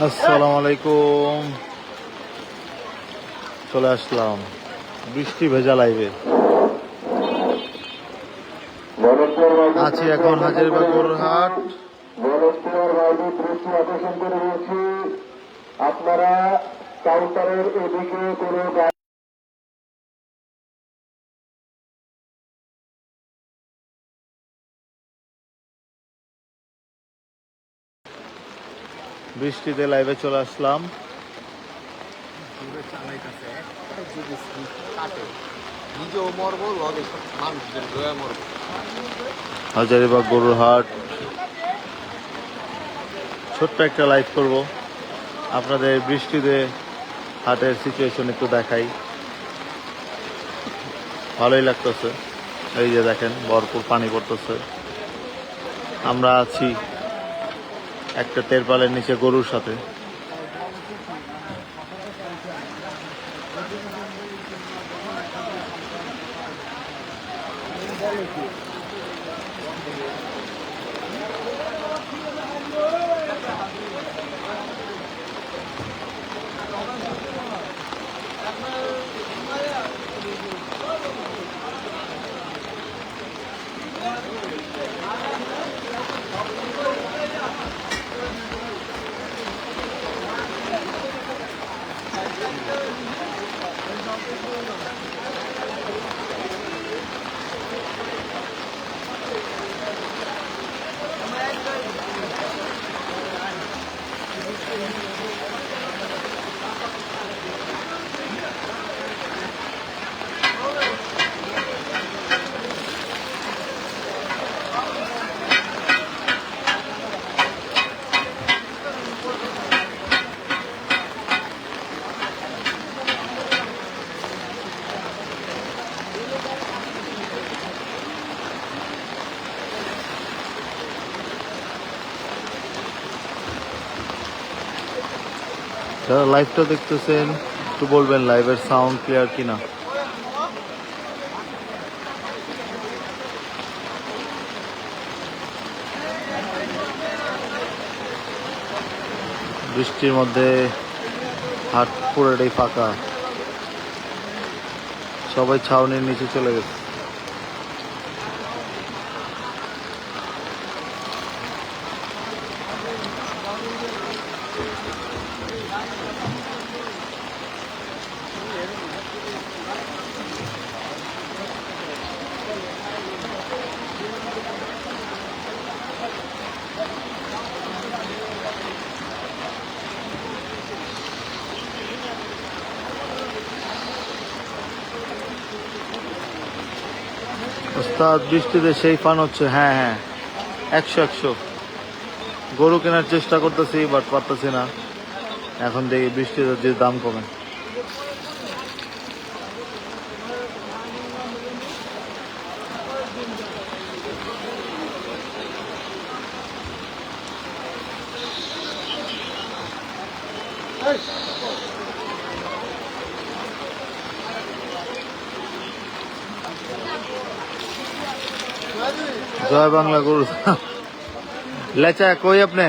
আসসালামু আলাইকুম। চলে আসলাম বৃষ্টি ভেজা লাইভে। আছি এখন হাজারীবাগ গরুরহাট। দৃষ্টি আকর্ষণ করে রয়েছি, আপনারা কাউন্টারের এদিকে কোনো বৃষ্টিতে লাইভে চলে আসলাম। হাজারীবাগ গরুরহাট ছোট্ট একটা লাইভ করব, আপনাদের বৃষ্টিতে হাটের সিচুয়েশন একটু দেখাই। ভালোই লাগতেছে, এই যে দেখেন ভরপুর পানি পড়তেছে। আমরা আছি একটা তেরপালের নিচে গরুর সাথে। যারা লাইভটা দেখতেছেন একটু বলবেন লাইভের সাউন্ড ক্লিয়ার কিনা। বৃষ্টির মধ্যে হাট পুরোটাই ফাঁকা, সবাই ছাউনির নিচে চলে গেছে। ওস্তাদ বৃষ্টিতে সেই ফান হচ্ছে। হ্যাঁ হ্যাঁ, 100 গরু কেনার চেষ্টা করতেছি, বাট পারতেছি না। এখন দেখি বৃষ্টিতে যে দাম কমে। জয় বাংলা গরু। লেচা কই আপনি?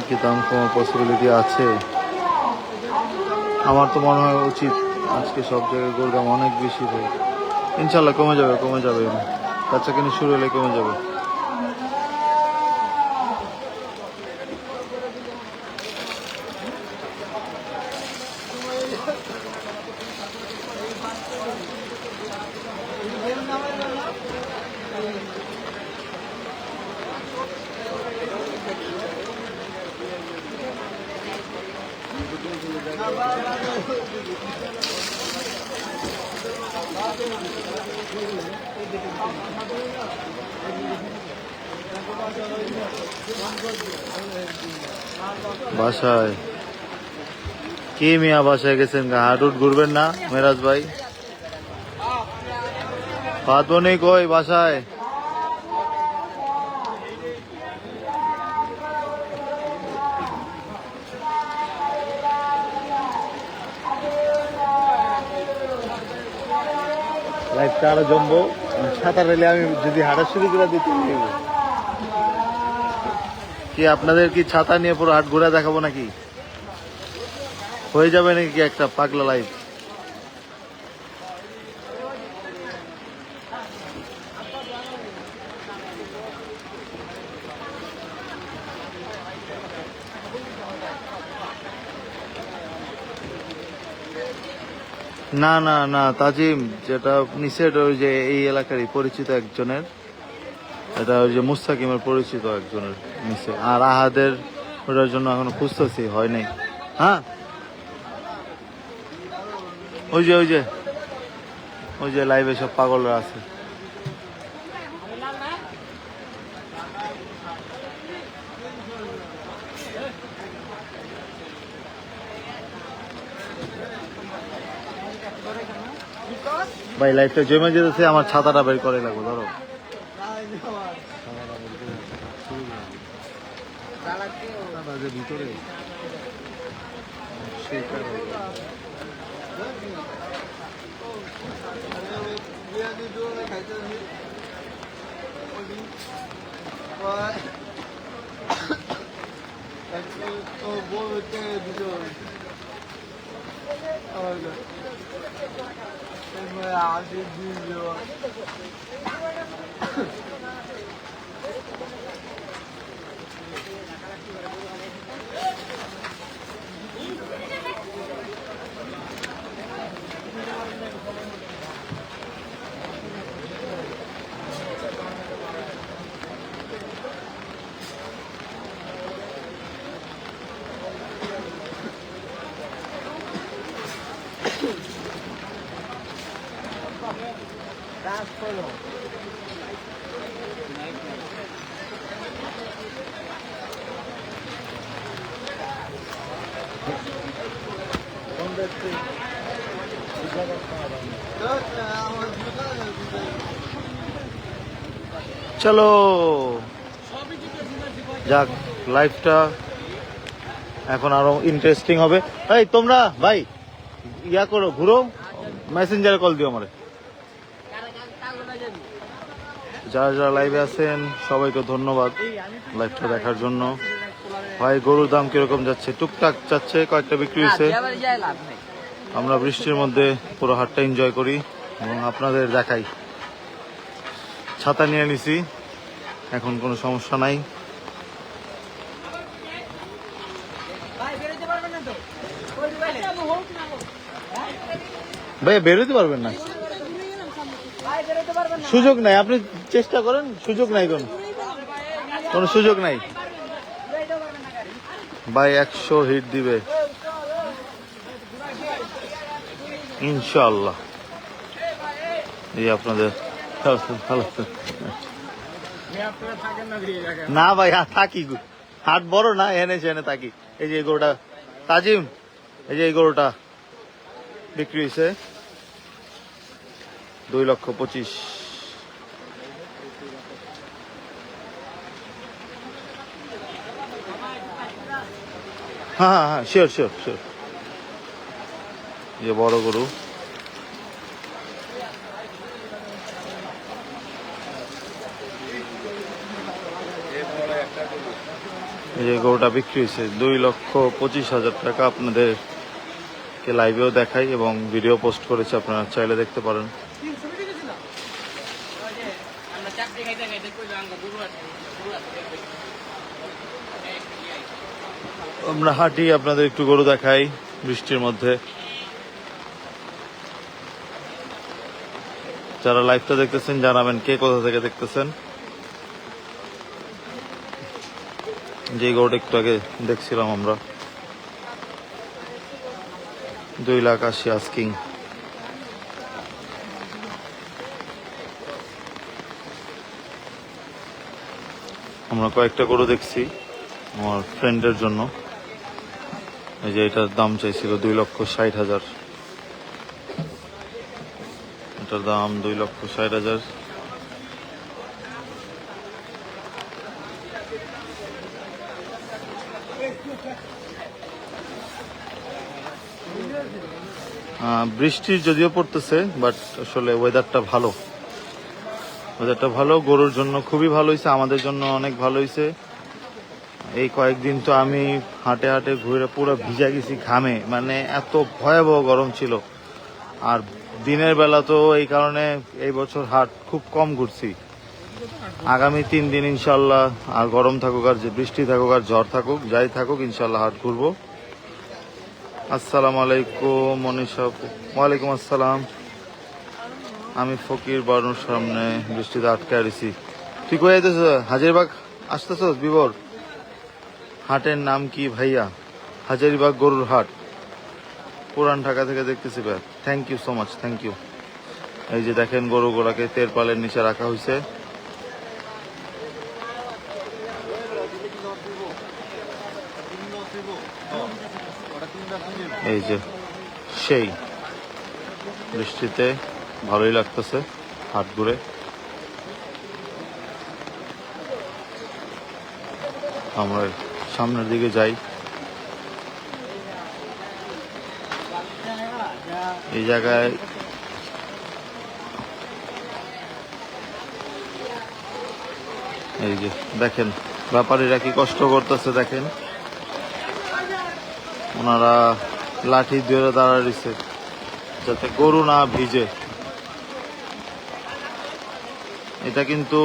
কি দাম কমার পসিবিলিটি আছে? আমার তো মনে হয় উচিত। আজকে সব জায়গায় গরুর দাম অনেক বেশি ভাই। ইনশাল্লাহ কমে যাবে, কমে যাবে। বাচ্চা কিনে শুরু হলে কমে যাবে। বাসায় কি মিয়া বাসায় গেছেন? হাটুট ঘুরবেন না মেরাজ ভাই? পাতনি কই বাসায়? লাইফটা আরো জমবো। সাঁতার রেলে আমি যদি হাঁটা শুরু করে দিতে কি আপনাদের কি ছাতা নিয়ে পুরো হাট ঘুরে দেখাবো নাকি? হয়ে যাবে নাকি একটা পাগলা লাইফ? না না না তাজিম, যেটা নিষেধ ওই যে এই এলাকারই পরিচিত একজনের, এটা ওই যে মুস্তাকিমের পরিচিত একজনের নিচে। আর আহাদের ওটার জন্য এখনো খুঁজতেছি, হয় নাই। হ্যাঁ ওই যে ওই যে ওই যে লাইভে সব পাগলরা আছে। ভাই লাইভটা জমে যেতেছে, আমার ছাতাটা বের করে লাগবো, ধরো। ভিতরে চলো যাক, লাইফটা এখন আরো ইন্টারেস্টিং হবে। এই তোমরা ভাই ইয়া করো, ঘুরো, মেসেঞ্জারে কল দিও আমারে। যারা যারা লাইভে আছেন সবাইকে ধন্যবাদ লাইভটা দেখার জন্য। ভাই গরুর দাম কিরকম যাচ্ছে? টুকটাক যাচ্ছে, কয়েকটা বিক্রি হয়েছে। আমরা বৃষ্টির মধ্যে পুরো হাটটা এনজয় করি এবং আপনাদের দেখাই। ছাতা নিয়ে নিছি, এখন কোনো সমস্যা নাই। ভাই বেরোতে পারবেন না, সুযোগ নাই। আপনি চেষ্টা করেন, সুযোগ নাই, কোনো সুযোগ নাই। ভাই 100 হিট দিবে ইনশাআল্লাহ। এই আপনাদের না ভাই থাকি, হাট বড় না, এনে সেনে থাকি। এই যে এই গরুটা তাজিম, এই যে এই গরুটা বিক্রি হয়েছে 2,25,000। হ্যাঁ হ্যাঁ হ্যাঁ, শিওর শিওর শিওর। যে বড় গরু, এই যে গরুটা বিক্রি হয়েছে 2,25,000 টাকা। আপনাদেরকে লাইভেও দেখাই এবং ভিডিও পোস্ট করেছে, আপনারা চাইলে দেখতে পারেন। আমরা হাঁটি, আপনাদের একটু গরু দেখাই বৃষ্টির মধ্যে। যারা লাইভটা দেখতেছেন জানাবেন কে কোথা থেকে দেখতেছেন। যে গরুটা একটু আগে দেখছিলাম আমরা 2,80,000 আস্কিং। আমরা কয়েকটা গরু দেখছি আমার ফ্রেন্ডের জন্য। এই যে এটার দাম চাইছিল 2,60,000, এটার দাম 2,60,000। বৃষ্টি যদিও পড়তেছে, বাট আসলে ওয়েদারটা ভালো, গরুর জন্য খুবই ভালো হয়েছে, আমাদের জন্য অনেক ভালো হয়েছে। এই কয়েকদিন তো আমি হাঁটে হাঁটে ঘুরে পুরো ভিজা গেছি ঘামে, মানে এত ভয়াবহ গরম ছিল। আর দিনের বেলা তো এই কারণে এই বছর হাট খুব কম ঘুরছি। আগামী 3 দিন ইনশাল্লাহ, আর গরম থাকুক আর যে বৃষ্টি থাকুক আর ঝড় থাকুক যাই থাকুক, ইনশাল্লাহ হাট ঘুরবো। আসসালামু আলাইকুম মনীষা। ওয়ালাইকুম আসসালাম। আমি ফকির বানুর সামনে বৃষ্টিতে আটকে আছি। তুই কই আইতেছ? হাজারিবাগ আসতেছ? বিবর হাটের নাম কি ভাইয়া? হাজারিবাগ গরুর হাট, পুরান ঢাকা থেকে দেখতেছি ভাই। Thank you so much, thank you. এই যে দেখেন গরুগুলাকে তেরপালের নিচে রাখা হয়েছে। এই যে সেই বৃষ্টিতে ভালোই লাগতেছে হাট ঘুরে। আমরা সামনের দিকে যাই। এই জায়গায় এই যে দেখেন ব্যাপারীরা কি কষ্ট করতেছে, দেখেন ওনারা লাঠি ধরে দাঁড়াইছে যাতে গরু না ভিজে। এটা কিন্তু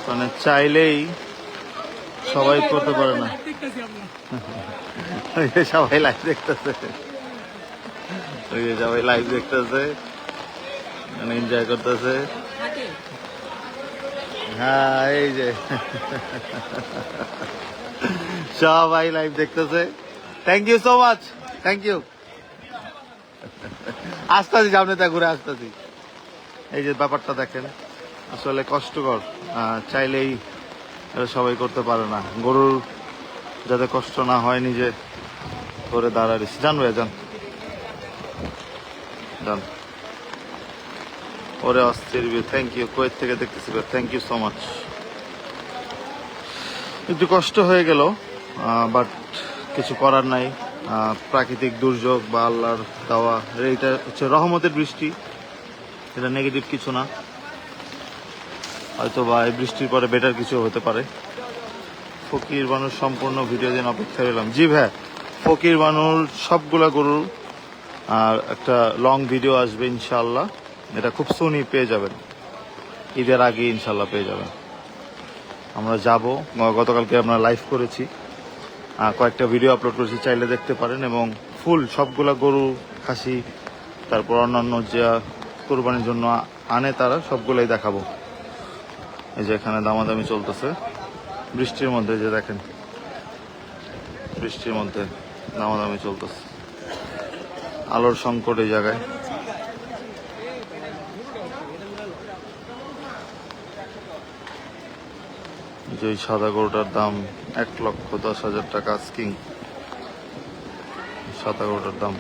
মানে চাইলেই সবাই করতে পারে না। সবাই লাইভ দেখতেছে, সবাই লাইভ দেখতেছে, মানে এনজয় করতেছে। হ্যাঁ এই যে সবাই লাইভ দেখতেছে। Thank you so much, thank you. আসতেছি সামনে তা ঘুরে আসতেছি। এই যে ব্যাপারটা দেখেন, আসলে কষ্টকর, চাইলেই সবাই করতে পারে না। গরুর যাতে কষ্ট না হয় নিজে করে দাঁড়াইছি। জান ভাইয়া যান যান। ওরে অস্থির, থ্যাংক ইউ। কুয়েত থেকে দেখতেছি, থ্যাংক ইউ সো মাচ। একটু কষ্ট হয়ে গেল, বাট কিছু করার নাই। প্রাকৃতিক দুর্যোগ বা আল্লাহর দেওয়া, এটা হচ্ছে রহমতের বৃষ্টি, এটা নেগেটিভ কিছু না। হয়তো বা এই বৃষ্টির পরে বেটার কিছু হতে পারে। ফকির বানুর সম্পূর্ণ ভিডিও দিন অপেক্ষা রইলাম। জি ভাই, ফকির বানুর সবগুলা গরুর আর একটা লং ভিডিও আসবে ইনশাল্লাহ। এটা খুব সুনই পেয়ে যাবেন, ঈদের আগে ইনশাল্লাহ পেয়ে যাবেন। আমরা যাব, গতকালকে আমরা লাইভ করেছি, কয়েকটা ভিডিও আপলোড করেছি, চাইলে দেখতে পারেন। এবং ফুল সবগুলা গরু, খাসি, তারপর অন্যান্য যা কোরবানির জন্য আনে তারা সবগুলাই দেখাবো। এই যে এখানে দামাদামি চলতেছে বৃষ্টির মধ্যে, যে দেখেন বৃষ্টির মধ্যে দামাদামি চলতেছে, আলোর সংকট এই জায়গায়। যে সাদা গরুটার দাম 1,10,000 টাকা আস্কিং, সাদা গরুটার দাম।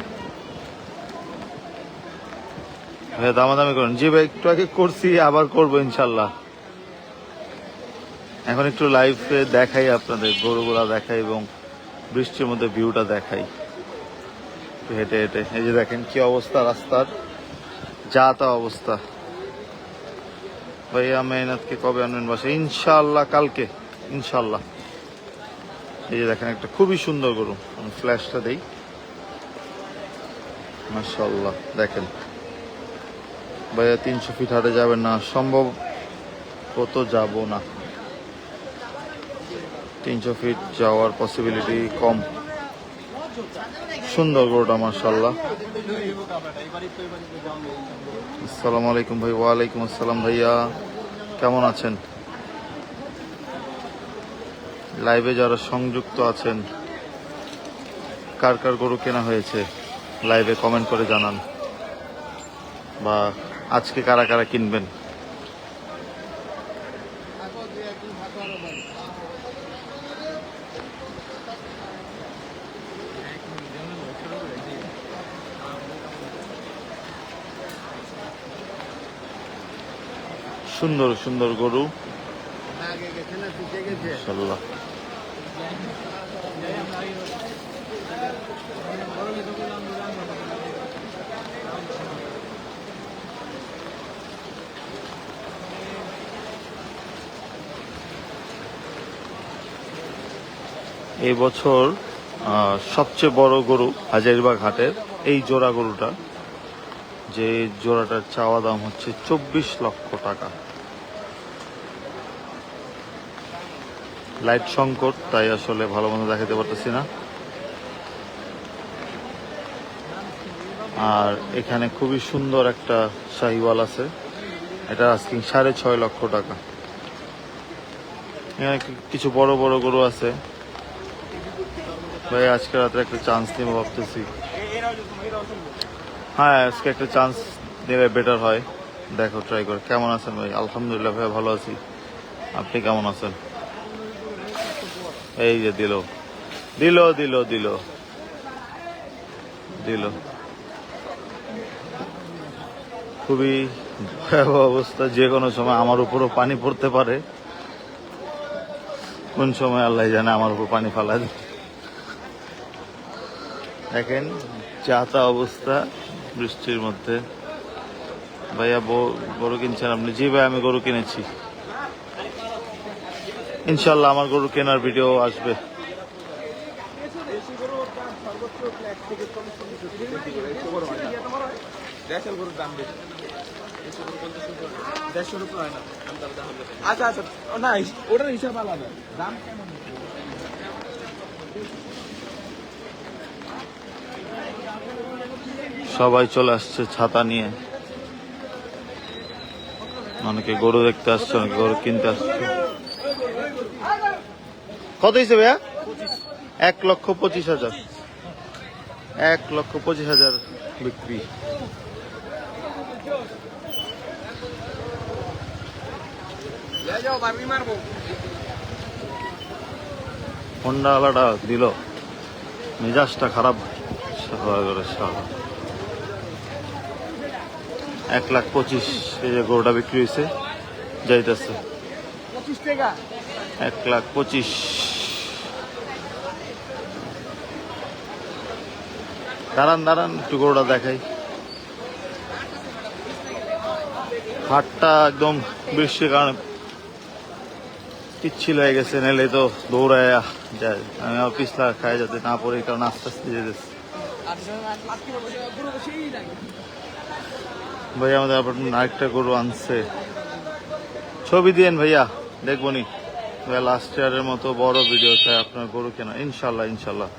ভাই দামাদামি করেন? জি ভাই, একটু আগে করছি, আবার করবো ইনশাল্লাহ। এখন একটু লাইভে দেখাই আপনাদের, গরুগুলা দেখাই এবং বৃষ্টির মধ্যে ভিউটা দেখাই হেঁটে হেঁটে। এই যে দেখেন কি অবস্থা রাস্তার, যা তা অবস্থা। ভাইয়া মেহনতকে কবে আনবেন বাসে? ইনশাল্লাহ কালকে, ইনশাল্লাহ। এই যে দেখেন একটা খুবই সুন্দর গরু, আমি ফ্ল্যাশটা দেই। মাশাআল্লাহ দেখেন। ভাইয়া 300 ফিট হাটে যাবেন না? সম্ভব কত যাব না, 300 ফিট যাওয়ার পসিবিলিটি কম। সুন্দর গরুটা মাশাআল্লাহ। আসসালামু আলাইকুম ভাই। ওয়ালাইকুম আসসালাম ভাইয়া, কেমন আছেন? লাইভে যারা সংযুক্ত আছেন, কার কার গরু কেনা হয়েছে লাইভে কমেন্ট করে জানান, বা আজকে কারা কারা কিনবেন। সুন্দর সুন্দর গরু মাশাআল্লাহ। এই বছর সবচেয়ে বড় গরু হাজারীবাগ হাটের এই জোড়া গরুটা, যে জোড়াটার চাওয়া দাম হচ্ছে 24 লক্ষ টাকা। লাইট সংকট, তাই আসলে ভালো মতো দেখাতে পারতেছি না। আর এখানে খুবই সুন্দর একটা শাহিওয়াল আছে, এটা আস্কিং 6.5 লক্ষ টাকা। এখানে কিছু বড় বড় গরু আছে। ভাই আজকে রাত্রে একটা চান্স নিব ভাবতেছি। হ্যাঁ আজকে একটা চান্স নিলে বেটার হয়। দেখো ট্রাই করে। কেমন আছেন ভাই? আলহামদুলিল্লাহ ভাই ভালো আছি, আপনি কেমন আছেন? এই যে দিল দিল দিল দিল দিল খুবই ভয়াবহ অবস্থা। যে কোনো সময় আমার উপরও পানি পড়তে পারে, কোন সময় আল্লাহ জানে আমার উপর পানি ফালা দেবে। দেখেন যাতা অবস্থা বৃষ্টির মধ্যে। ভাইয়া গরু কিনছেন আপনি? জি ভাই আমি গরু কিনেছি, ইনশাল্লাহ আমার গরু কেনার ভিডিও আসবে। আচ্ছা আচ্ছা না ওটার হিসাব আলাদা দাম কেমন? সবাই চলে আসছে ছাতা নিয়ে, অনেকে গরু দেখতে আসছে, অনেকে গরু কিনতে আসছে। কত হয়েছে ভাইয়া? 1,25,000। 1,25,000 বিক্রি। হোন্ডা আলাদা দিল, মেজাজটা খারাপ করে। 1,25,000 এই যে গরুটা বিক্রি হয়েছে, যাইতেছে 25 টাকা। 1,25,000। দাঁড়ান দাঁড়ান একটু গরুটা দেখাই। হাটটা একদম বৃষ্টির কারণে পিচ্ছিল হয়ে গেছে, নেলে তো দৌড়ায় যায়। আমি আমার পিছলা খাই যাতে না পড়ে, কারণ আস্তে আস্তে যেতেছে। ভাই আমাদের আবার আরেকটা গরু আনছে, ছবি দিয়েন ভাইয়া দেখবো নি। ভাইয়া লাস্ট ইয়ারের মতো বড় ভিডিও চাই আপনার গরু কেনা। ইনশাল্লাহ ইনশাল্লাহ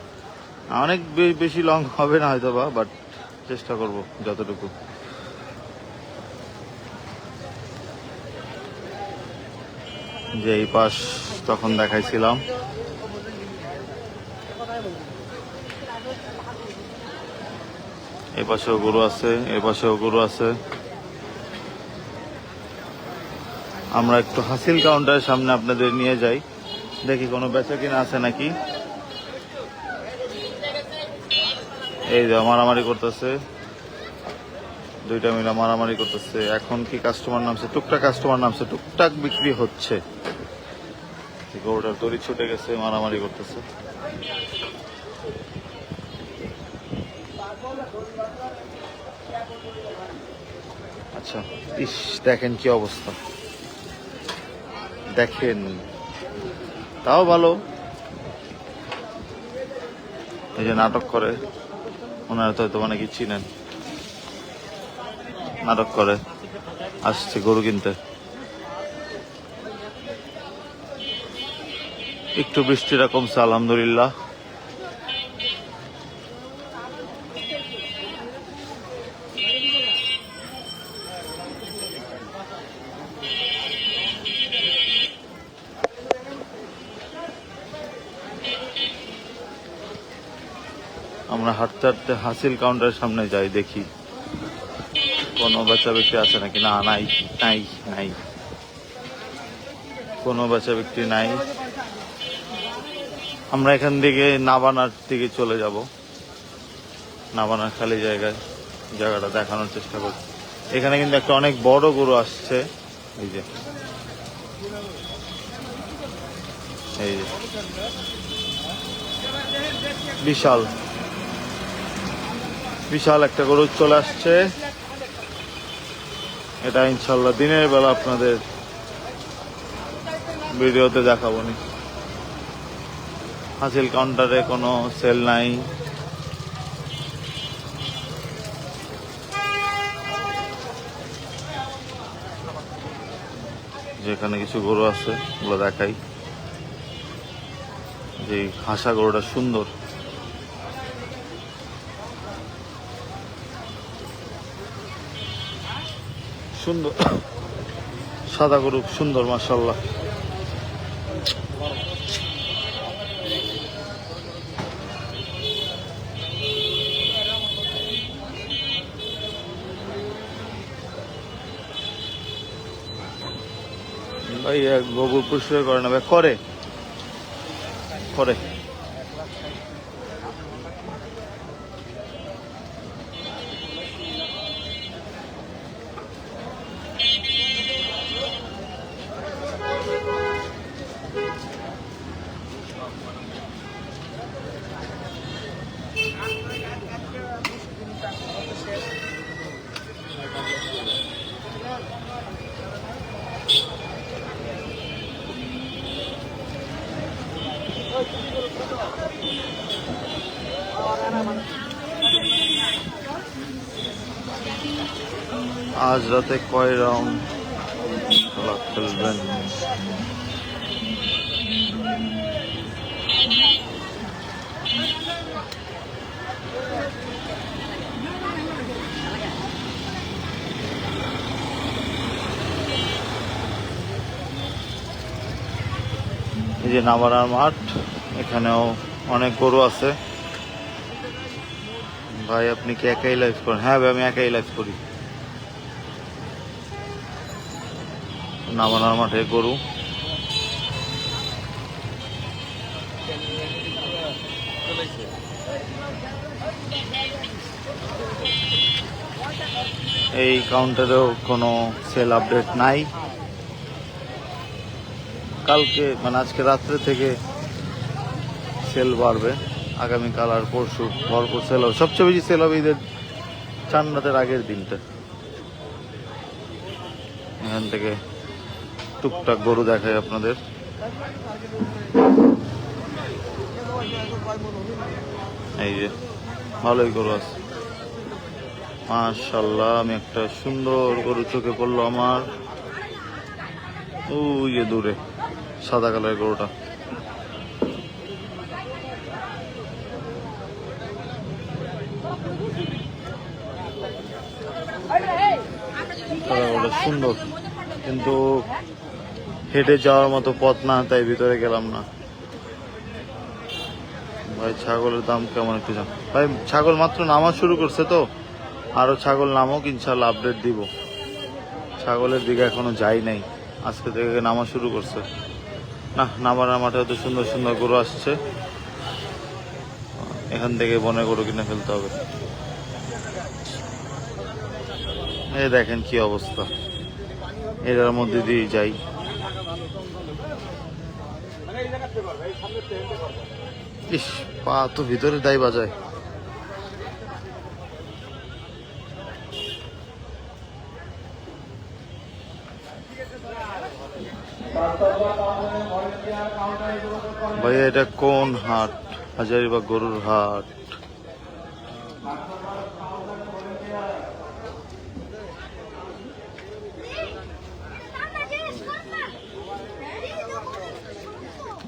অনেক বেশি লং হবে না হয়তো বা, বাট চেষ্টা করব যতটুকু। যে এই পাশ তখন দেখাইছিলাম, এই পাশেও গরু আছে, এই পাশেও গরু আছে। আমরা একটু হাসিল কাউন্টারের সামনে আপনাদের নিয়ে যাই, দেখি কোনো বেচা কিনা আছে নাকি। এই যে মারামারি করতেছে, দুইটা মিলে মারামারি করতেছে। এখন কি কাস্টমার নামছে? টুকটাক কাস্টমার নামছে, টুকটাক বিক্রি হচ্ছে। গরুটার দড়ি ছুটে গেছে, মারামারি করতেছে। আচ্ছা ইস দেখেন কি অবস্থা, দেখেন তাও ভালো। এই যে নাটক করে, ওনারা তো হয়তো মানে কি চিনেন, নাটক করে আসছে গরু কিনতে। একটু বৃষ্টিটা কমছে আলহামদুলিল্লাহ। আমরা হাঁটতে হাঁটতে হাসিল কাউন্টারের সামনে যাই, দেখি কোনো বেচা বিক্রি আছে নাকি। না নাই নাই নাই, কোনো বেচা বিক্রি নাই। আমরা এখান থেকে নাবানার দিকে চলে যাব, নাবানার খালি জায়গাটা দেখানোর চেষ্টা করছি। এখানে কিন্তু একটা অনেক বড় গরু আসছে, এই যে এই যে বিশাল বিশাল একটা গরু চলে আসছে। এটা ইনশাল্লাহ দিনের বেলা আপনাদের ভিডিওতে দেখাবো নি। হাসিল কাউন্টারে কোনো সেল নাই। যেখানে কিছু গরু আছে ওগুলো দেখাই। যে হাসা গরুটা সুন্দর, সুন্দর সাদা গরু, সুন্দর মাশাআল্লাহ। ভাই এক গোবর পরিষ্কার করে না ভাই, করে করে আজ রাতে কয় রাউন্ড খেলবেন? এই যে নামারার মাঠ, এখানেও অনেক গরু আছে। ভাই আপনি কি একাই লাইভ করেন? হ্যাঁ ভাই আমি একাই লাইভ করি। নামানার মাঠে গরু, এই কাউন্টারেও কোনো সেল আপডেট নাই। কালকে মানে আজকে রাত্রে থেকে সেল বাড়বে, আগামীকাল আর পরশু ভরপুর সেল হবে। সবচেয়ে বেশি সেল হবে ঈদের চাঁদ রাতের আগের দিনটা। এখান থেকে টুকটাক গরু দেখায় আপনাদের। এই যে ভালোই গরু আছে মাশাআল্লাহ। আমি একটা সুন্দর গরু চোখে পড়লো আমার, ওই যে দূরে সাদা কালারের গরুটা। সাদা গরুটা সুন্দর, কিন্তু হেঁটে যাওয়ার মতো পথ না, তাই ভিতরে গেলাম না। ভাই ছাগলের দাম কেমন একটু জান ভাই? ছাগল মাত্র নামা শুরু করছে, তো আরো ছাগল নামক ইনশাল্লাহ আপডেট দিব। ছাগলের দিকে এখনো যাই নাই, আজকে থেকে নামা শুরু করছে। না, নামার মাঠে তো সুন্দর সুন্দর গরু আসছে, এখান থেকে বনের গরু কিনে ফেলতে হবে। এই দেখেন কি অবস্থা, এটার মধ্যে দিয়ে যাই। ইস, পা তো ভিতরে দায় বাজায়। ভাইয়া এটা কোন হাট? হাজারিবাগ গরুর হাট।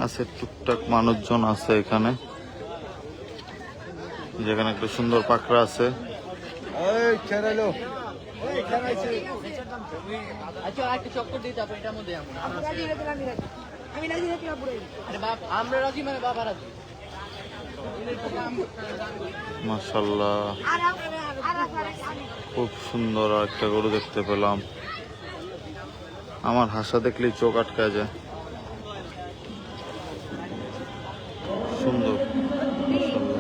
আছে টুকটাক মানুষজন আছে এখানে, যেখানে একটা সুন্দর পাকড়া আছে। মাশাআল্লাহ, খুব সুন্দর একটা গরু দেখতে পেলাম। আমার হাসা দেখলেই চোখ আটকা যায়, সুন্দর মাশাআল্লাহ।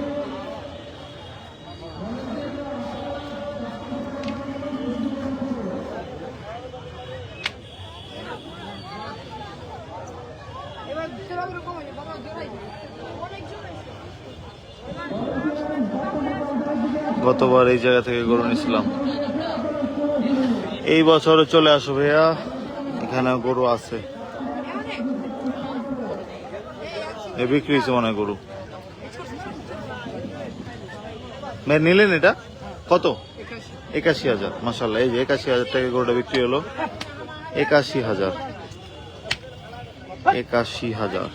গতবার এই জায়গা থেকে গরু নিয়েছিলাম। এই বছরে চলে আসো ভাইয়া, এখানে গরু আছে। এ বিক্রি হয়েছে মনে হয় গরু। নিলেন এটা কত? 81,000। মাশাআল্লাহ, এই যে 81,000 টাকা গরুটা বিক্রি হলো। 81,000। 81,000।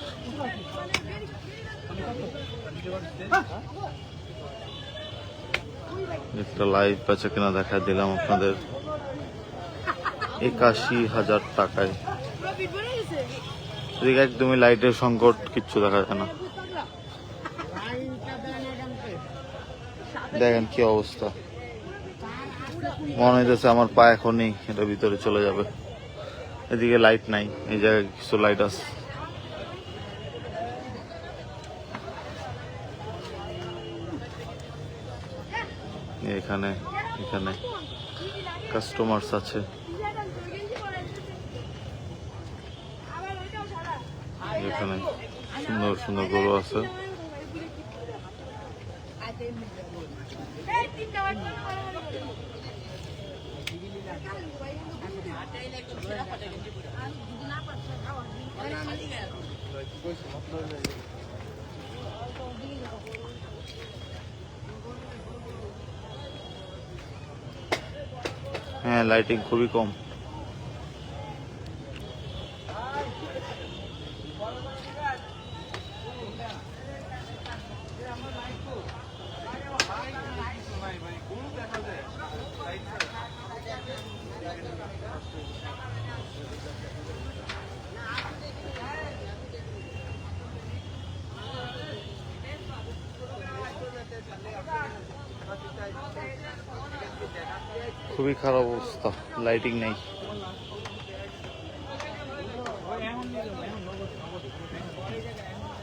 একটা লাইভ বেচা কেনা দেখা দিলাম আপনাদের 81,000 টাকায়। এদিকে একদমই লাইটের সংকট, কিচ্ছু দেখা যায় না। দেখেন কি অবস্থা, মনে হইতেছে আমার পা এখনই এটা ভিতরে চলে যাবে। এদিকে লাইট নাই, এই জায়গায় কিছু লাইট আছে। এখানে এখানে কাস্টমার্স আছে। এখানে সুন্দর সুন্দর গরু আছে। হ্যাঁ, লাইটিং খুবই কম। খুবই খারাপ অবস্থা, লাইটিং নেই।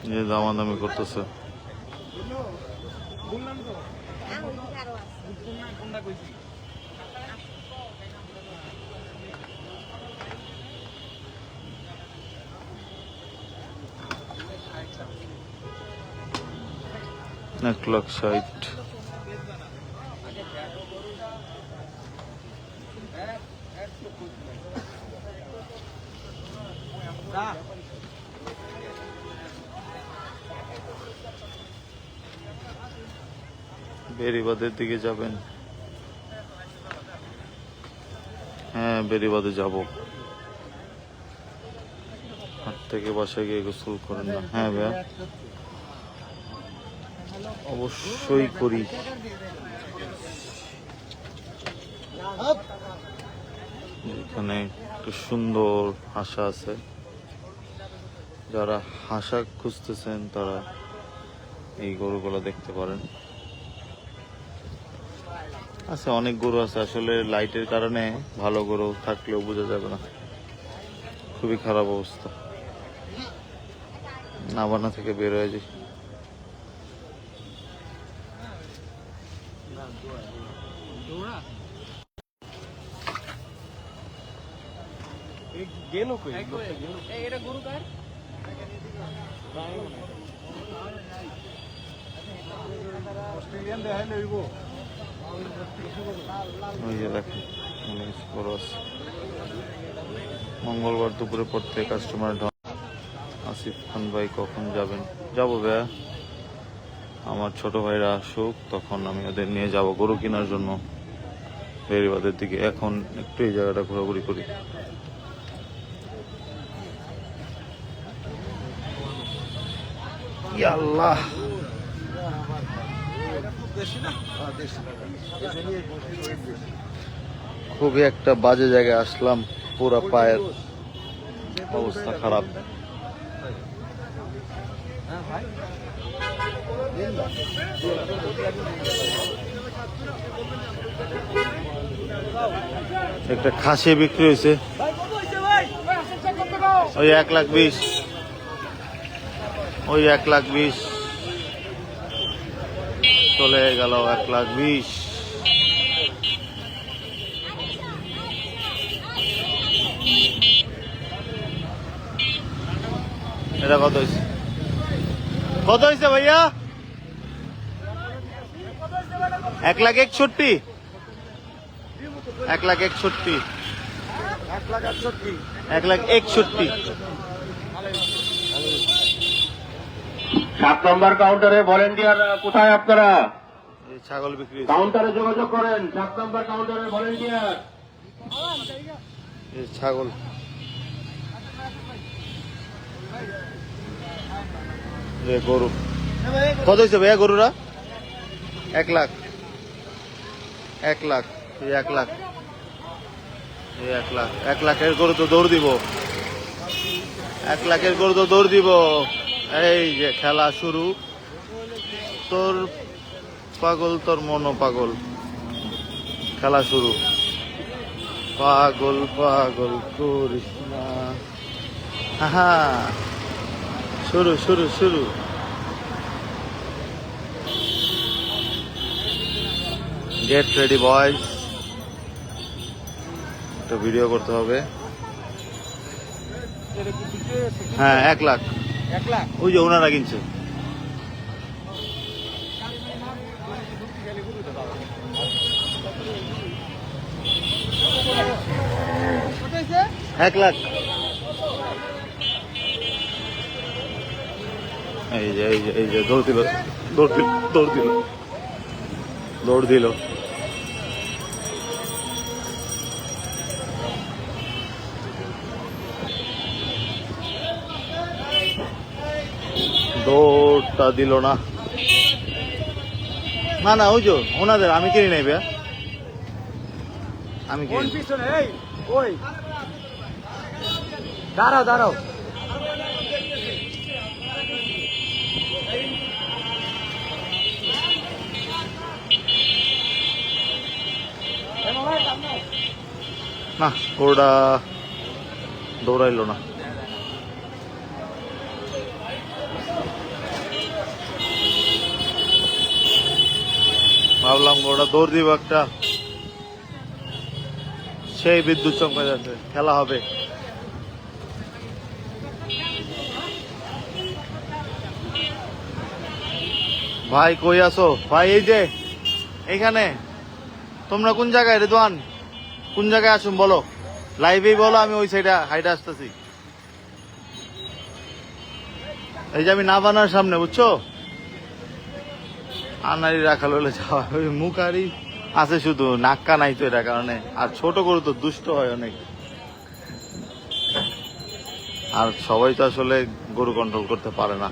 যে দামাদামি করতেছে। এক লাখ 60। বেরিবাদের দিকে যাবেন? হ্যাঁ, বেরিবাদে যাব। হাট থেকে বাসায় গিয়ে গোসল করেন না? হ্যাঁ ভাইয়া, অবশ্যই করি। এখানে একটা সুন্দর হাসা আছে, যারা হাসা খুঁজতেছেন তারা এই গরুগুলো দেখতে পারেন। আচ্ছা, অনেক গরু আছে, আসলে লাইটের কারণে ভালো গরু থাকলেও বোঝা যাবে না। খুবই খারাপ অবস্থা, নাবানা থেকে বের হয়ে যায়। গেল কই? এটা গরু কার? অস্ট্রেলিয়ান দেখাই লইব। ওই যে দেখেন অনেক গরু আছে। মঙ্গলবার দুপুরে পর থেকে কাস্টমার ঢল। আসিফ খান ভাই কখন যাবেন? যাবো ভাইয়া, আমার ছোট ভাইরা আসুক, তখন আমি ওদের নিয়ে যাব গরু কেনার জন্য বেরিবাদের দিকে। এখন একটু এই জায়গাটা ঘোরাঘুরি করি। ইয়া আল্লাহ, খুবই একটা বাজে জায়গায় আসলাম, পুরা পায়ের অবস্থা খারাপ। একটা খাসি বিক্রি হয়েছে, ওই 1,20,000। ওই 1,20,000 চলে গেল। 1,20,000। এটা কত হয়েছে? কত হয়েছে ভাইয়া? 1,61,000, 1,61,000, 1,61,000। 7 নম্বর কাউন্টারে ভলেন্টিয়ার কোথায় আপনারা? এই ছাগল বিক্রি, কাউন্টারে যোগাযোগ করেন। 7 নম্বর কাউন্টারে ভলেন্টিয়ার। এই ছাগল। এই গরু কত হয়েছে ভাইয়া গরুরা? 1 লাখ, 1 লাখ, এই 1 লাখ, এই 1 লাখ। 1 লাখের গরু তো দৌড় দিব, 1 লাখের গরু তো দৌড় দিব। এই যে খেলা শুরু। তোর পাগল, তোর মনো পাগল, খেলা শুরু। পাগল পাগল করিস না, হা, শুরু শুরু শুরু। গেট রেডি বয়স, একটা ভিডিও করতে হবে। হ্যাঁ 1 লাখ, 1 লাখ। ওই যে ওনারা কিনছে। কত হয়েছে? 1 লাখ। এই যে এই যে এই যে দৌড় দিল, দৌড় দিল, দৌড় দিল, দৌড় দিল। দৌড়টা দিল না, না না ওই যে ওনাদের, আমি কিনি নাই ভাইয়া, আমি কোন কিনি। পিছনে? এই ওই দাঁড়াও দাঁড়াও। না ওটা দৌড়াইলো না। ভাবলাম ওটা দৌড় দিব একটা, সেই বিদ্যুৎ চমকে যাচ্ছে, খেলা হবে। ভাই কই আছো ভাই? এই যে এইখানে। তোমরা কোন জায়গায় রেদওয়ান? কোন জায়গায় আসুন বলো, লাইভেই বলো, আমি ওই সাইডে হাইটে আসতেছি। এই যে আমি না বানার সামনে, বুঝছো? আনারি রাখাল হলে যাওয়া, ওই মুখারি আছে শুধু, নাক্কা নাই তো এটা কারণে। আর ছোট গরু তো দুষ্ট হয় অনেক, আর সবাই তো আসলে গরু কন্ট্রোল করতে পারে না।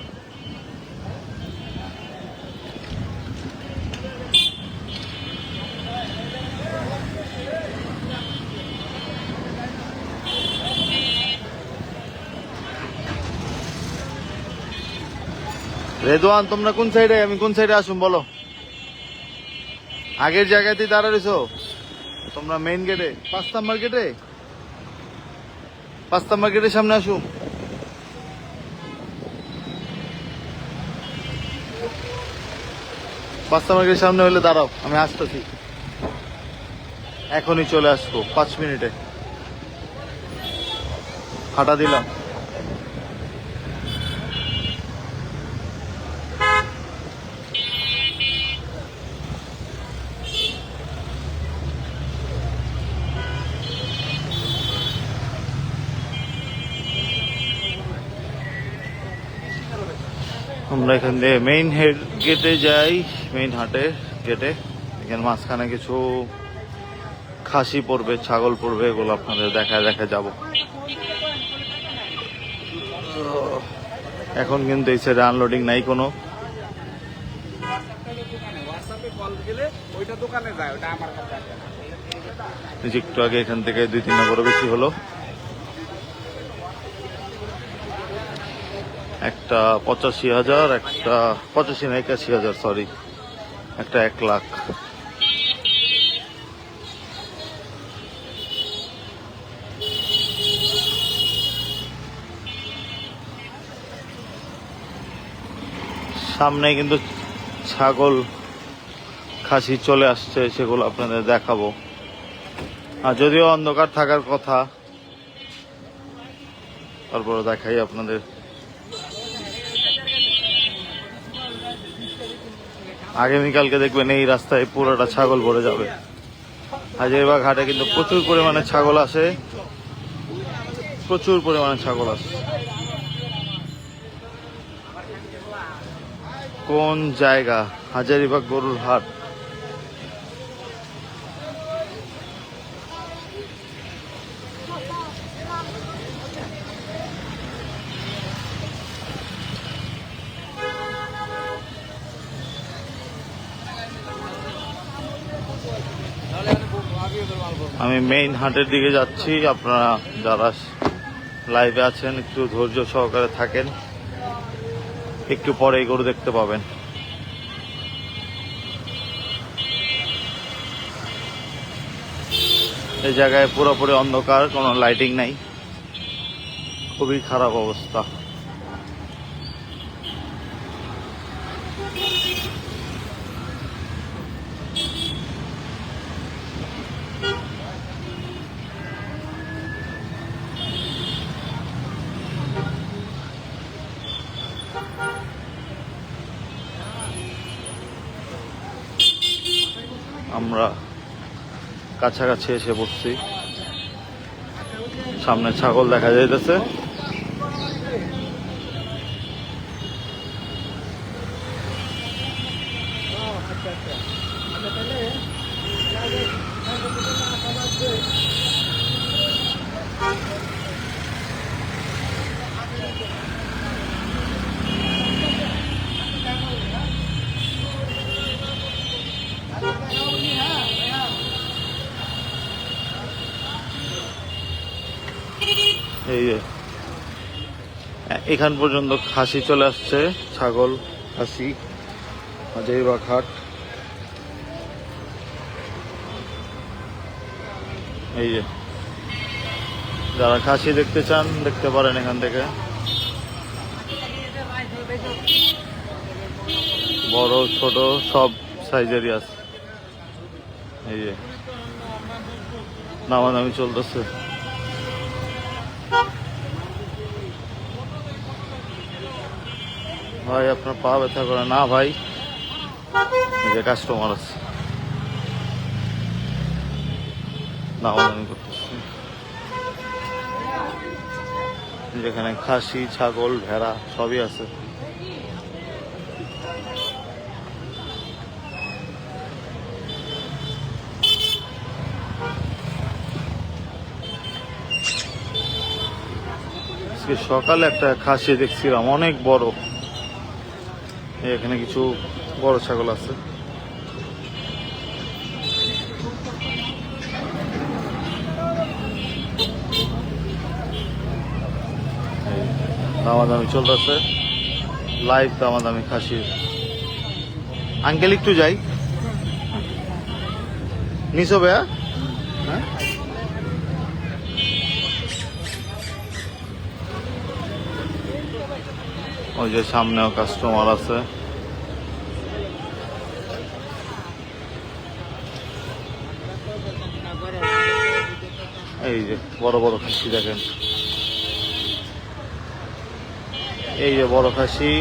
রেদওয়ান তোমরা কোন সাইডে, আমি কোন সাইডে আসুন বলো? আগের জায়গাতেই দাঁড়া রয়েছো তোমরা, মেইন গেটে, 5 নাম্বার গেটে, 5 নাম্বার গেটের সামনে আসুন। পাঁচ নাম্বার গেটের সামনে হলে দাঁড়াও, আমি আসতেছি, এখনই চলে আসবো 5 মিনিটে। হাঁটা দিলাম। আমরা এখান দিয়ে মেইন হেড গেটে যাই, মেইন হাটের গেটে। এখানে মাঝখানে কিছু খাসি পড়বে, ছাগল পড়বে, এগুলো আপনাদের দেখায় যাব। এখন কিন্তু এই সাইডে আনলোডিং নাই কোনো। হোয়াটসঅ্যাপে কল গেলে ওইটা দোকানে যায়, ওটা আমার কাছে আসে না। এই যে একটু আগে এখান থেকে 2-3 নম্বর বেশি হলো। একটা 85,000, একটা 85 না 81,000, সরি, একটা 1 লাখ। সামনে কিন্তু ছাগল খাসি চলে আসছে, সেগুলো আপনাদের দেখাবো। আর যদিও অন্ধকার থাকার কথা, তারপরে দেখাই আপনাদের। আগামীকালকে দেখবেন এই রাস্তায় পুরোটা ছাগল ভরে যাবে। হাজারীবাগ হাটে কিন্তু প্রচুর পরিমাণে ছাগল আসে, প্রচুর পরিমাণে ছাগল আসে। কোন জায়গা? হাজারীবাগ গরুর হাট। আমি মেইন হাটের দিকে যাচ্ছি। আপনারা যারা লাইভে আছেন একটু ধৈর্য সহকারে থাকেন, একটু পরেই গরু দেখতে পাবেন। এই জায়গায় পুরোপুরি অন্ধকার, কোনো লাইটিং নাই, খুবই খারাপ অবস্থা। আমরা কাছাকাছি এসে পড়ছি, সামনে ছাগল দেখা যাইতেছে। এই যে এখান পর্যন্ত খাসি চলে আসছে, ছাগল খাসি হাজারীবাগ হাট। এই যে যারা খাসি দেখতে চান দেখতে পারেন এখান থেকে, বড় ছোট সব সাইজেরই আছে। এই যে দামাদামি চলতেছে। ভাই আপনার পা ব্যথা করে না ভাই? এই যে কাস্টমার আছে, দামাদামি করতেছে। যেখানে খাসি, ছাগল, ভেড়া সবই আছে। সকালে একটা খাসি দেখছিলাম অনেক বড়। এখানে কিছু বড় ছাগল আছে। দামাদামি চলতেছে, লাইভ দামাদামি খাসির। আঙ্কেল একটু যাই নিচো ভাইয়া। হ্যাঁ ওই যে সামনেও কাস্টমার আছে। এই যে বড় বড় খাসি দেখেন, এই যে বড় খাসি।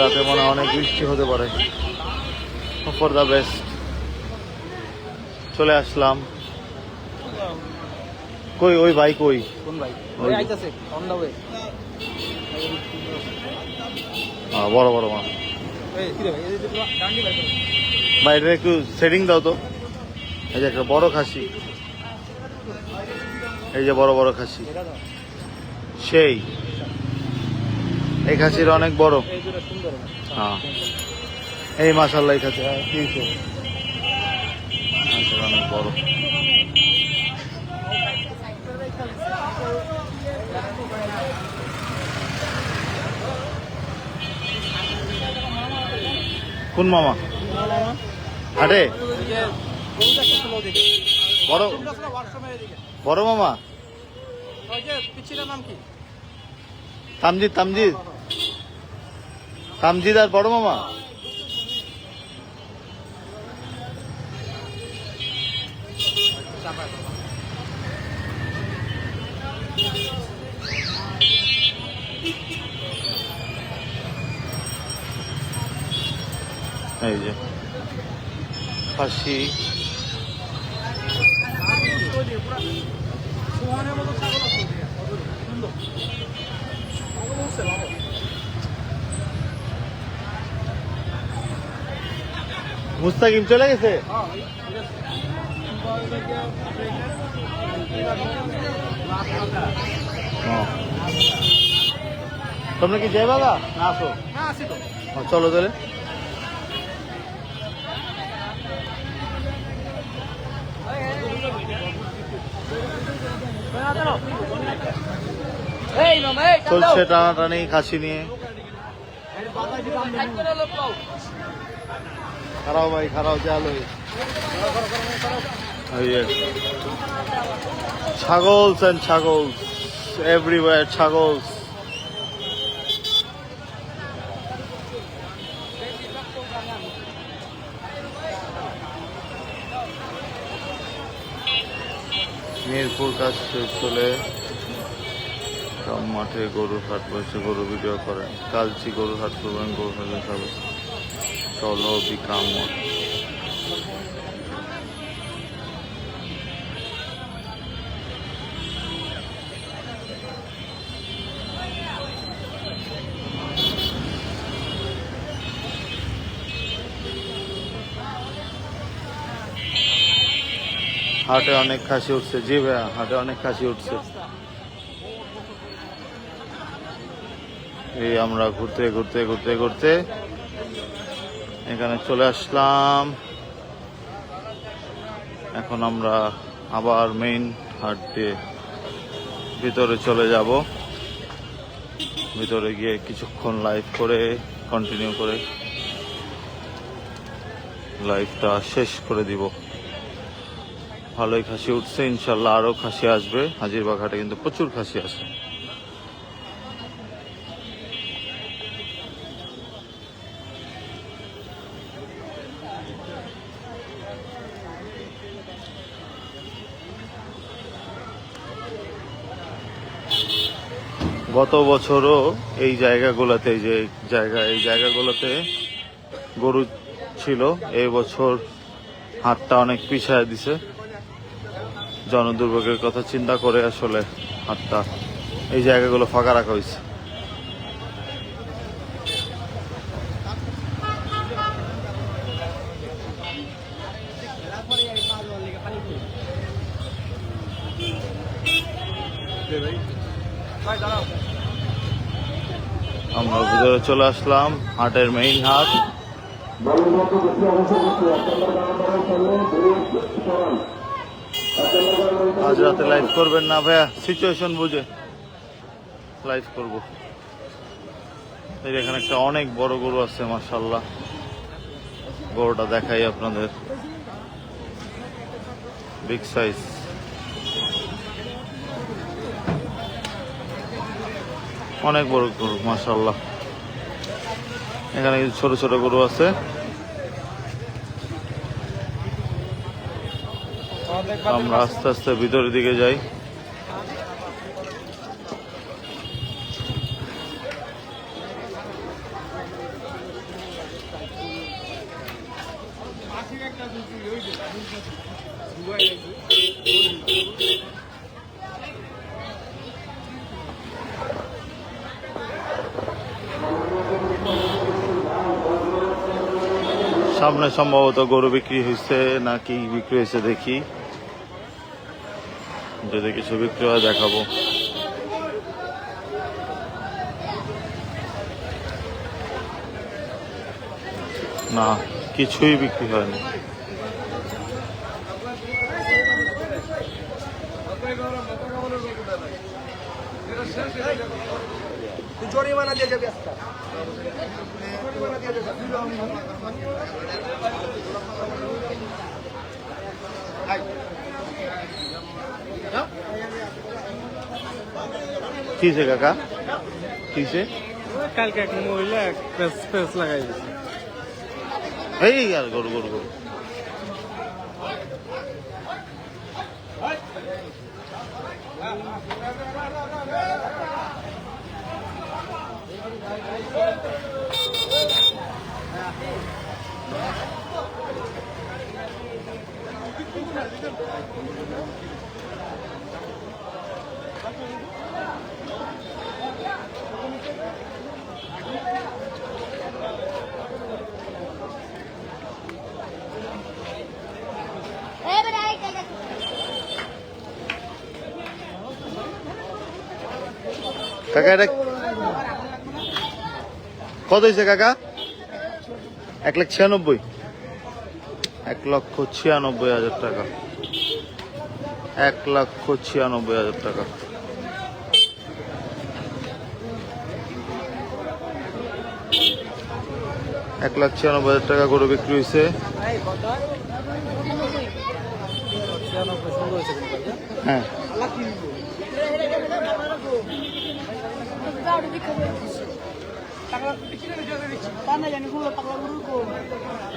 রাতে মনে হয় অনেক বৃষ্টি হতে পারে। For the best. চলে আসলাম। কই ওই ভাই কই? কোন ভাই? ওই আইতাছে অন দা ওয়ে। বড় বড় মাছ। এই কি রে ভাই? এই যে ডান্ডি ভাই। ভাই এটা একটু সেটিং দাও তো। এই যে একটা বড় খাসি, এই যে বড় বড় খাসি, সেই এই খাসির অনেক বড়। এই জোড়া সুন্দর। হ্যাঁ এই মাশাআল্লাহ এই খাসি 300 অনেক বড়। কোন মামা হাটে? বড় বড় মামা তামজিদ, তামজিদ, তামজিদ আর বড় মামা। এই যে খাসি, মুস্তাকিম চলে গেছে। তোমরা কি যাই বাবা না আসো? চলো তাহলে। চলছে টানাটানি খাসি নিয়ে। খারাও ভাই খারাও, চালো। ছাগলস and ছাগলস everywhere, ছাগলস। মিরপুর কাজ শেষ হলে সব মাঠে গরুর হাট বসে, গরু ভিডিও করেন। কালচি গরুর হাট করবেন, গরু হাটে যাবে। চলো বিকাম। হাটে অনেক খাসি উঠছে। জি ভাইয়া, হাটে অনেক খাসি উঠছে। এই আমরা ঘুরতে ঘুরতে ঘুরতে ঘুরতে এখানে চলে আসলাম। এখন আমরা আবার মেইন হাট দিয়ে ভিতরে চলে যাব। ভিতরে গিয়ে কিছুক্ষণ লাইভ করে কন্টিনিউ করে লাইভটা শেষ করে দিব। ভালোই খাসি উঠছে, ইনশাল্লাহ আরো খাসি আসবে। হাজিরবাগ হাটে কিন্তু প্রচুর খাসি আসে। গত বছরও এই জায়গাগুলোতে, এই জায়গাগুলোতে গরু ছিল। এই বছর হাটটা অনেক পিছায় দিছে। জনদুর্ভোগের কথা চিন্তা করে আসলে হাটটা, এই জায়গাগুলো ফাঁকা রাখা হয়েছে। আমরা ভিতরে চলে আসলাম হাটের মেইন হাট। আজ রাতে লাইভ করবেন না ভাইয়া? সিচুয়েশন বুঝে লাইভ করব। এখানে একটা অনেক বড় গরু আছে, মাশাআল্লাহ। গরুটা দেখাই আপনাদের, বিগ সাইজ। অনেক বড় গরু মাশাআল্লাহ। এখানে ছোট ছোট গরু আছে। আমরা আস্তে আস্তে ভিতরের দিকে যাই। সামনে সম্ভবত গরু বিক্রি হয়েছে, নাকি বিক্রি হয়েছে দেখি। যদি কিছু বিক্রি হয় দেখাবো। না, কিছুই বিক্রি হয়নি। জরিমানা দিয়ে যাবে আজকে। কিসে কাকা, কিসে? কালকে এক মহিলা পেস লাগাই দিয়েছে। এই আর গরু গরু গরু কাকা এটা কত হয়েছে কাকা? 1,96,000, 1,96,000 টাকা, 1,96,000 টাকা। $1,96,000 গরু বিক্রি হয়েছে। হ্যাঁ,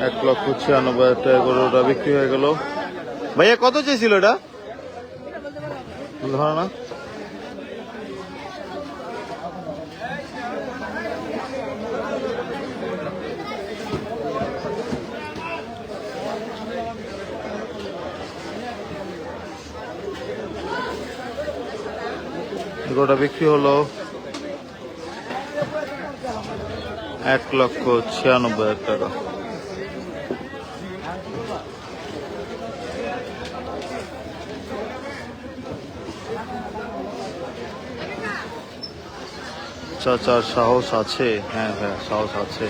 $1,96,000 গরুটা বিক্রি হয়ে গেল। ভাইয়া কত চেয়েছিল এটা? ধরো না, গরুটা বিক্রি হলো $1,96,000 টাকা। চাচার সাহস আছে? হ্যাঁ হ্যাঁ, সাহস আছে।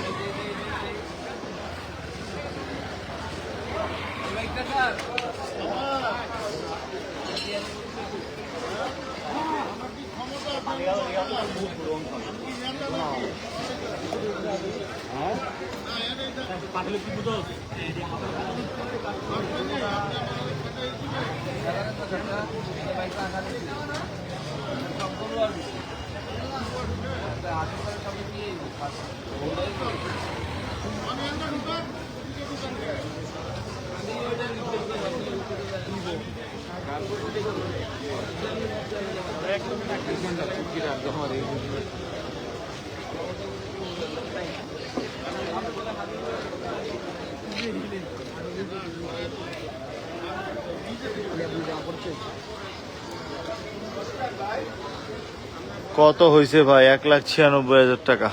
কত হয়েছে ভাই? 1,96,000 টাকা।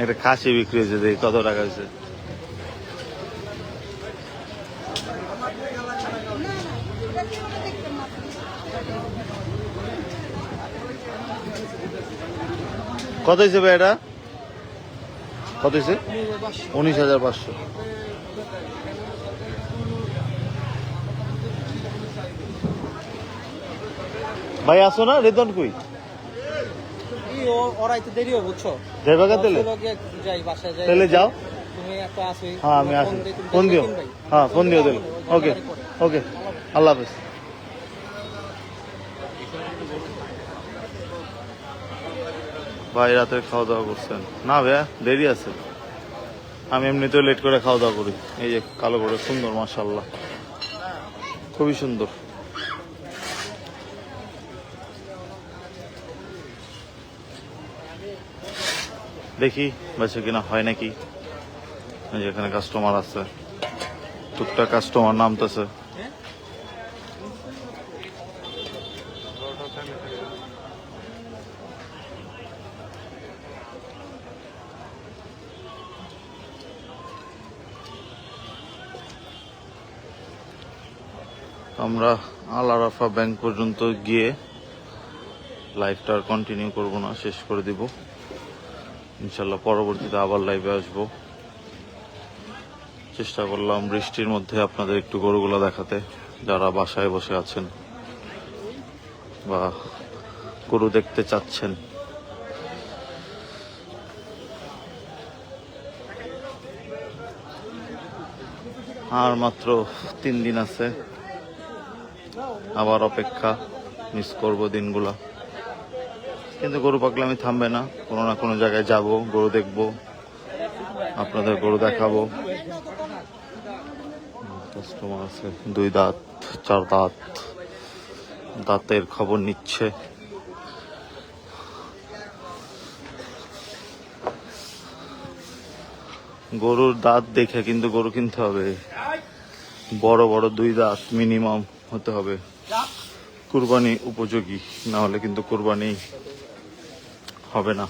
একটা খাসি বিক্রি হয়েছে, দেখি কত টাকা হয়েছে। কত হয়েছে ভাই এটা? কত হয়েছে? 19,500। ভাই আসো না, রেতন কই? ওরাই তো দেরি হবে, বুঝছো? দেবাগা তেলে যাই বাসায় যাই। তেলে যাও। তুমি একটা আসোই। হ্যাঁ আমি আসি, ফোন দিও। হ্যাঁ ফোন দিও দিলে। ওকে ওকে, আল্লাহ হাফেজ। ভাই রাতের খাওয়া দাওয়া করছেন? না ভাইয়া, দেরি আছে। আমি এমনিতেও লেট করে খাওয়া দাওয়া করি। এই যে কালো করে সুন্দর, মাশাআল্লাহ, খুবই সুন্দর। দেখি বেঁচে কিনা হয় নাকি। এই যে এখানে কাস্টমার আছে, টুকটাক কাস্টমার নামতেছে। আমরা আল আরাফা ব্যাংক পর্যন্ত গিয়ে লাইভটা আর কন্টিনিউ করব না, শেষ করে দিব ইনশাল্লাহ। পরবর্তীতে আবার লাইভে আসব। চেষ্টা করলাম বৃষ্টির মধ্যে আপনাদের একটু গরুগুলো দেখাতে, যারা বাসায় বসে আছেন বা গরু দেখতে চাচ্ছেন। আর মাত্র 3 দিন আছে, আবার অপেক্ষা, মিস করব দিনগুলা। কিন্তু গরু পাগলামি থামবে না, কোনো না কোনো জায়গায় যাব, গরু দেখব, আপনাদের গরু দেখাবো। কাস্টমার আছে, 2 দাঁত 4 দাঁত, দাঁতের খবর নিচ্ছে। গরুর দাঁত দেখে কিন্তু গরু কিনতে হবে, বড় বড় 2 দাঁত মিনিমাম হতে হবে, কুরবানি উপযোগী, না হলে কিন্তু কুরবানি হবে না।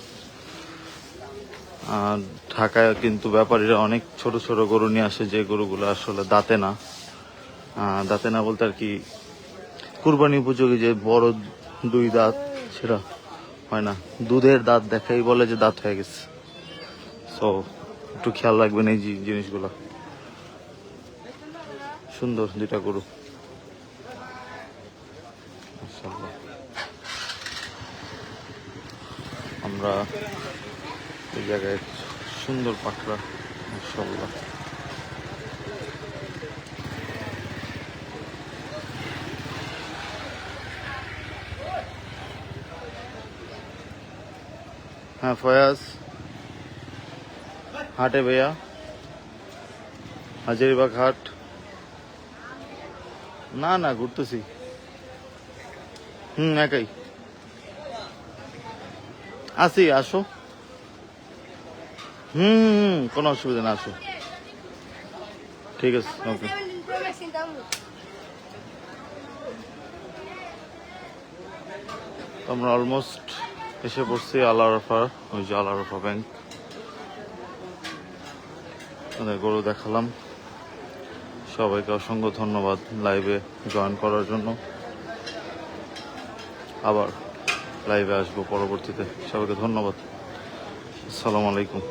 আর ঢাকায় কিন্তু ব্যাপারীরা অনেক ছোট ছোট গরু নিয়ে আসে, যে গরুগুলো আসলে দাঁতে না, দাঁতে না বলতে আর কি কুরবানি উপযোগী যে বড় 2 দাঁত সেটা হয় না, দুধের দাঁত দেখাই বলে যে দাঁত হয়ে গেছে। সো একটু খেয়াল রাখবেন এই জিনিসগুলো। সুন্দর 2টা গরু মাশাআল্লাহ। আমরা এই জায়গায় সুন্দর পাখরা মাশাআল্লাহ। হ্যাঁ ফয়াজ, হাটে ভাইয়া, হাজারিবাগ হাট। না না ঘুরতেছি, একাই আসি, আসো। কোনো অসুবিধা না, আসো, ঠিক আছে, ওকে। আমরা অলমোস্ট এসে পড়ছি আল আরাফা, ওই যে আল আরাফা ব্যাংক। গরু দেখালাম, সবাইকে অসংখ্য ধন্যবাদ লাইভে জয়েন করার জন্য। আবার লাইভে আসবো পরবর্তীতে, সবাইকে ধন্যবাদ। আসসালামু আলাইকুম।